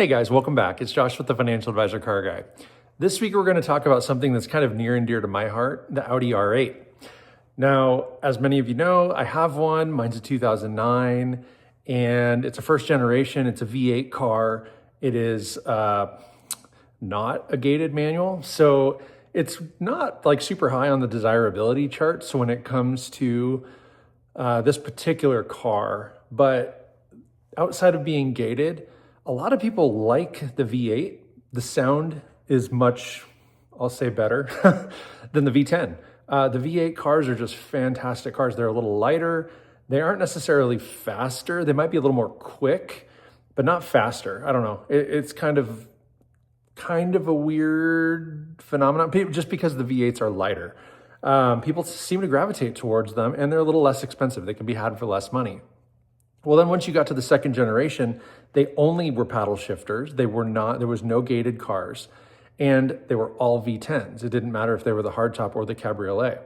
Hey guys, welcome back. It's Josh with the Financial Advisor Car Guy. This week we're going to talk about something that's kind of near and dear to my heart, the Audi R8. Now, as many of you know, I have one. Mine's a 2009, and it's a first generation. It's a V8 car. It is not a gated manual, so it's not like super high on the desirability chart. So when it comes to this particular car, but outside of being gated, a lot of people like the V8. The sound is much, I'll say, better than the V10. The V8 cars are just fantastic cars. They're a little lighter. They aren't necessarily faster. They might be a little more quick, but not faster. I don't know. It's kind of a weird phenomenon, just because the V8s are lighter. People seem to gravitate towards them, and they're a little less expensive. They can be had for less money. Well, then once you got to the second generation, they only were paddle shifters. There was no gated cars, and they were all V10s. It didn't matter if they were the hardtop or the cabriolet.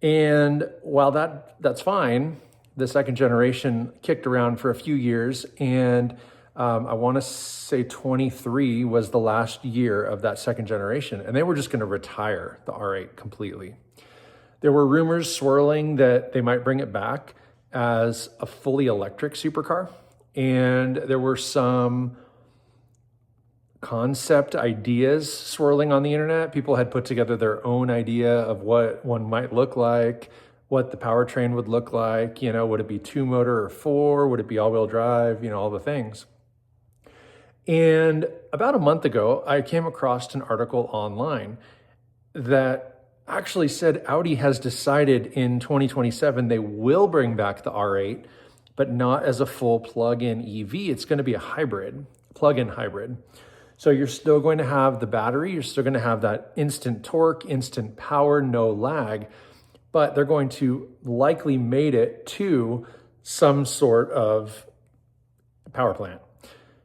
And while that's fine, the second generation kicked around for a few years, and I want to say 23 was the last year of that second generation, and they were just going to retire the R8 completely. There were rumors swirling that they might bring it back as a fully electric supercar. And there were some concept ideas swirling on the internet. People had put together their own idea of what one might look like, what the powertrain would look like. You know, would it be 2-motor or 4? Would it be all-wheel drive? You know, all the things. And about a month ago, I came across an article online that actually said Audi has decided in 2027 they will bring back the R8, but not as a full plug-in EV. It's going to be a hybrid, plug-in hybrid. So you're still going to have the battery, you're still going to have that instant torque, instant power, no lag, but they're going to likely mate it to some sort of power plant.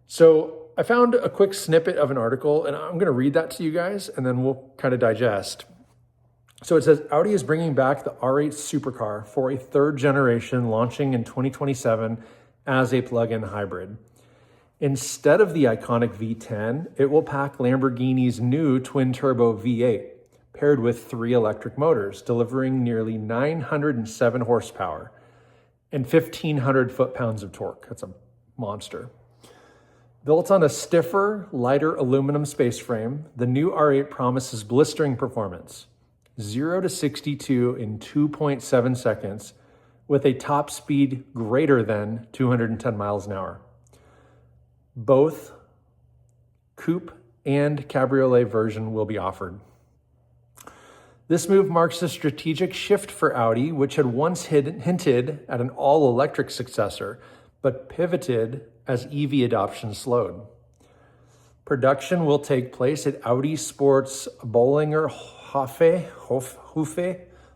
So I found a quick snippet of an article, and I'm going to read that to you guys, and then we'll kind of digest. So it says, Audi is bringing back the R8 supercar for a third generation launching in 2027 as a plug-in hybrid. Instead of the iconic V10, it will pack Lamborghini's new twin-turbo V8, paired with 3 electric motors, delivering nearly 907 horsepower and 1,500 foot-pounds of torque. That's a monster. Built on a stiffer, lighter aluminum space frame, the new R8 promises blistering performance. 0 to 62 in 2.7 seconds with a top speed greater than 210 miles an hour. Both coupe and cabriolet version will be offered. This move marks a strategic shift for Audi, which had once hinted at an all-electric successor, but pivoted as EV adoption slowed. Production will take place at Audi Sports Bollinger Hofe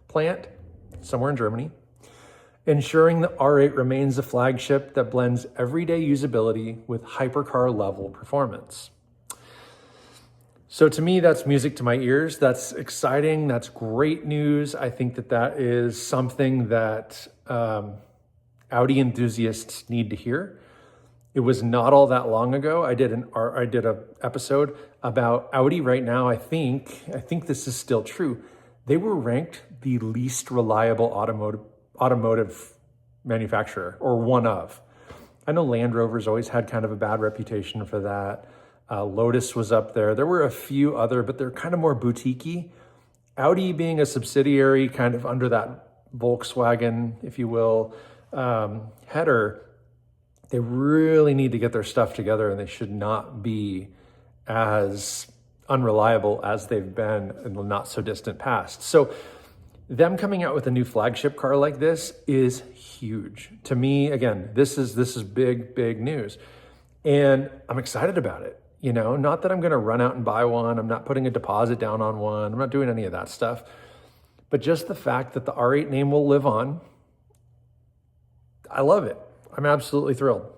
plant, somewhere in Germany, ensuring the R8 remains a flagship that blends everyday usability with hypercar level performance. So to me, that's music to my ears. That's exciting. That's great news. I think that is something that Audi enthusiasts need to hear. It was not all that long ago. I did an episode about Audi right now. I think this is still true. They were ranked the least reliable automotive manufacturer, or one of. I know Land Rover's always had kind of a bad reputation for that. Lotus was up there. There were a few other, but they're kind of more boutique-y. Audi being a subsidiary kind of under that Volkswagen, if you will, header, they really need to get their stuff together, and they should not be as unreliable as they've been in the not so distant past. So them coming out with a new flagship car like this is huge. To me, again, this is big news. And I'm excited about it. You know, not that I'm going to run out and buy one. I'm not putting a deposit down on one. I'm not doing any of that stuff. But just the fact that the R8 name will live on, I love it. I'm absolutely thrilled.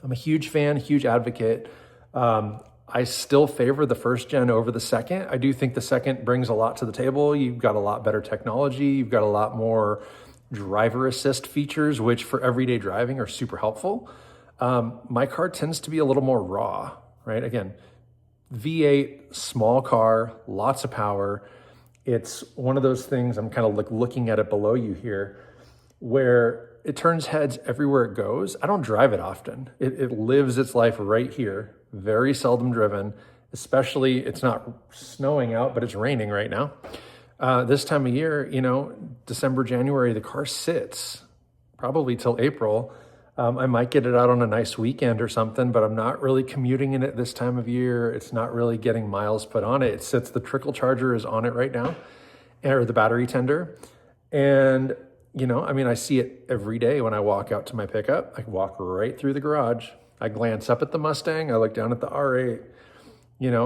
I'm a huge fan, huge advocate. I still favor the first gen over the second. I do think the second brings a lot to the table. You've got a lot better technology. You've got a lot more driver assist features, which for everyday driving are super helpful. My car tends to be a little more raw. right? Again, V8, small car, lots of power. It's one of those things, I'm kind of like looking at it below you here, where it turns heads everywhere it goes. I don't drive it often. It lives its life right here, very seldom driven, especially it's not snowing out, but it's raining right now. This time of year, December, January, the car sits probably till April. I might get it out on a nice weekend or something, but I'm not really commuting in it this time of year. It's not really getting miles put on it. It sits, the trickle charger is on it right now, or the battery tender. And, I see it every day when I walk out to my pickup. I walk right through the garage. I glance up at the Mustang. I look down at the R8.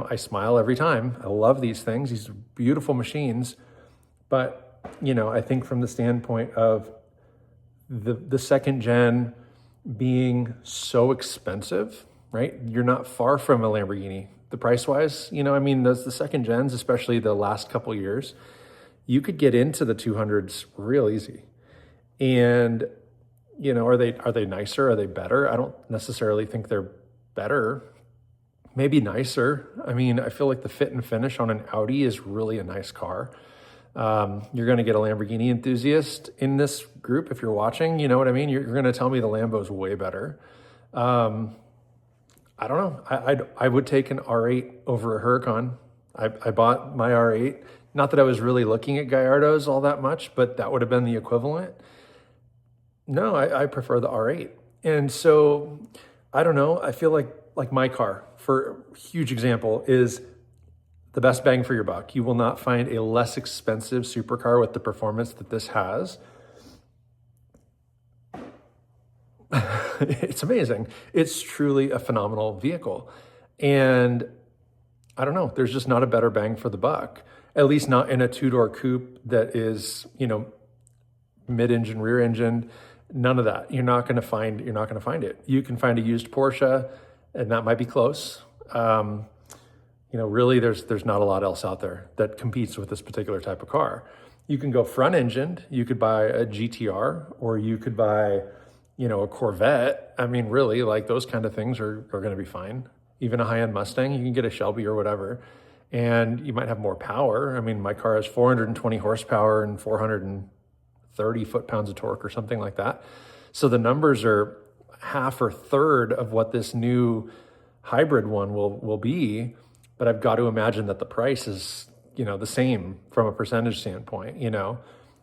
I smile every time. I love these things, these beautiful machines. But, I think from the standpoint of the second gen being so expensive, right? You're not far from a Lamborghini. The price-wise, the second gens, especially the last couple years, you could get into the 200s real easy. And, are they nicer? Are they better? I don't necessarily think they're better. Maybe nicer. I feel like the fit and finish on an Audi is really a nice car. You're going to get a Lamborghini enthusiast in this group if you're watching, you know what I mean? You're going to tell me the Lambo's way better. I don't know. I would take an R8 over a Huracan. I bought my R8. Not that I was really looking at Gallardos all that much, but that would have been the equivalent. No, I prefer the R8. And so, I don't know. I feel like my car, for a huge example, is the best bang for your buck. You will not find a less expensive supercar with the performance that this has. It's amazing. It's truly a phenomenal vehicle. And I don't know, there's just not a better bang for the buck, at least not in a two-door coupe that is, mid-engine, rear-engine, none of that. You're not going to find it. You can find a used Porsche, and that might be close. Really there's not a lot else out there that competes with this particular type of car. You can go front engined, you could buy a GTR, or you could buy, a Corvette. Really, like those kind of things are going to be fine. Even a high-end Mustang, you can get a Shelby or whatever, and you might have more power. My car has 420 horsepower and 430 foot-pounds of torque or something like that. So the numbers are half or third of what this new hybrid one will be. But I've got to imagine that the price is, the same from a percentage standpoint.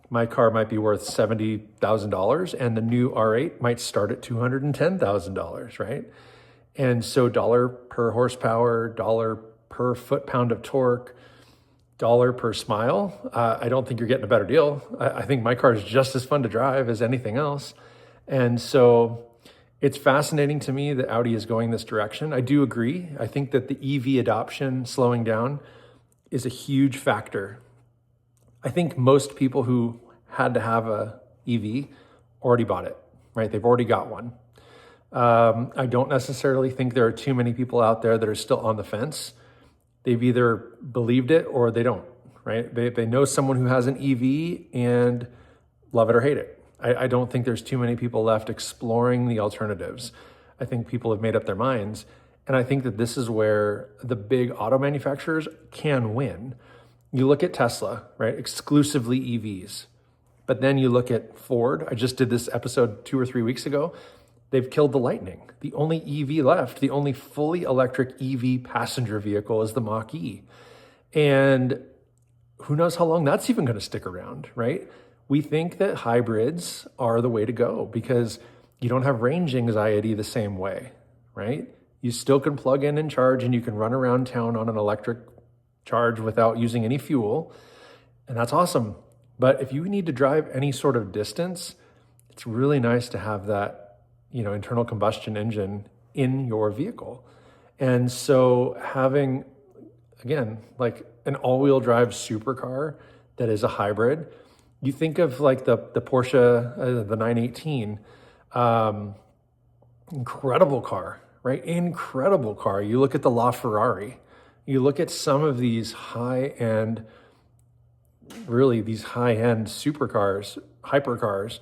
My car might be worth $70,000 and the new R8 might start at $210,000, right? And so dollar per horsepower, dollar per foot-pound of torque, dollar per smile, I don't think you're getting a better deal. I think my car is just as fun to drive as anything else. And so it's fascinating to me that Audi is going this direction. I do agree. I think that the EV adoption slowing down is a huge factor. I think most people who had to have a EV already bought it, right? They've already got one. I don't necessarily think there are too many people out there that are still on the fence. They've either believed it or they don't, right? They know someone who has an EV and love it or hate it. I don't think there's too many people left exploring the alternatives. I think people have made up their minds. And I think that this is where the big auto manufacturers can win. You look at Tesla, right? Exclusively EVs. But then you look at Ford. I just did this episode 2 or 3 weeks ago. They've killed the Lightning. The only EV left, the only fully electric EV passenger vehicle is the Mach-E. And who knows how long that's even going to stick around, right? We think that hybrids are the way to go because you don't have range anxiety the same way, right? You still can plug in and charge, and you can run around town on an electric charge without using any fuel. And that's awesome. But if you need to drive any sort of distance, it's really nice to have that, internal combustion engine in your vehicle. And so having, again, like an all-wheel drive supercar that is a hybrid, you think of like the Porsche, the 918, incredible car, right? Incredible car. You look at the LaFerrari, you look at some of these high-end, really these high-end supercars, hypercars,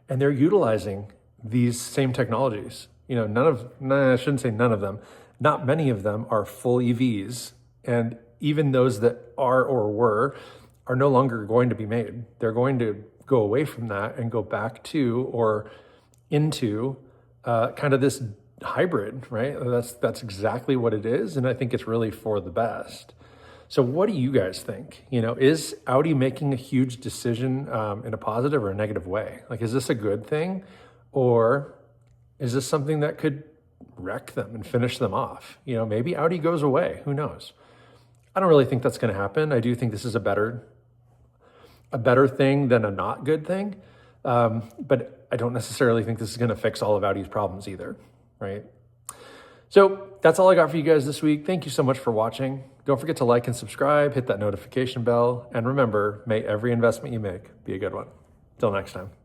and they're utilizing these same technologies. I shouldn't say none of them. not many of them are full EVs. And even those that are or were are no longer going to be made. They're going to go away from that and go back to or into kind of this hybrid, right? That's exactly what it is. And I think it's really for the best. So what do you guys think? Is Audi making a huge decision in a positive or a negative way? Like, is this a good thing? Or is this something that could wreck them and finish them off? Maybe Audi goes away, who knows? I don't really think that's gonna happen. I do think this is a better thing than a not good thing. But I don't necessarily think this is gonna fix all of Audi's problems either, right? So that's all I got for you guys this week. Thank you so much for watching. Don't forget to like and subscribe, hit that notification bell, and remember, may every investment you make be a good one. Till next time.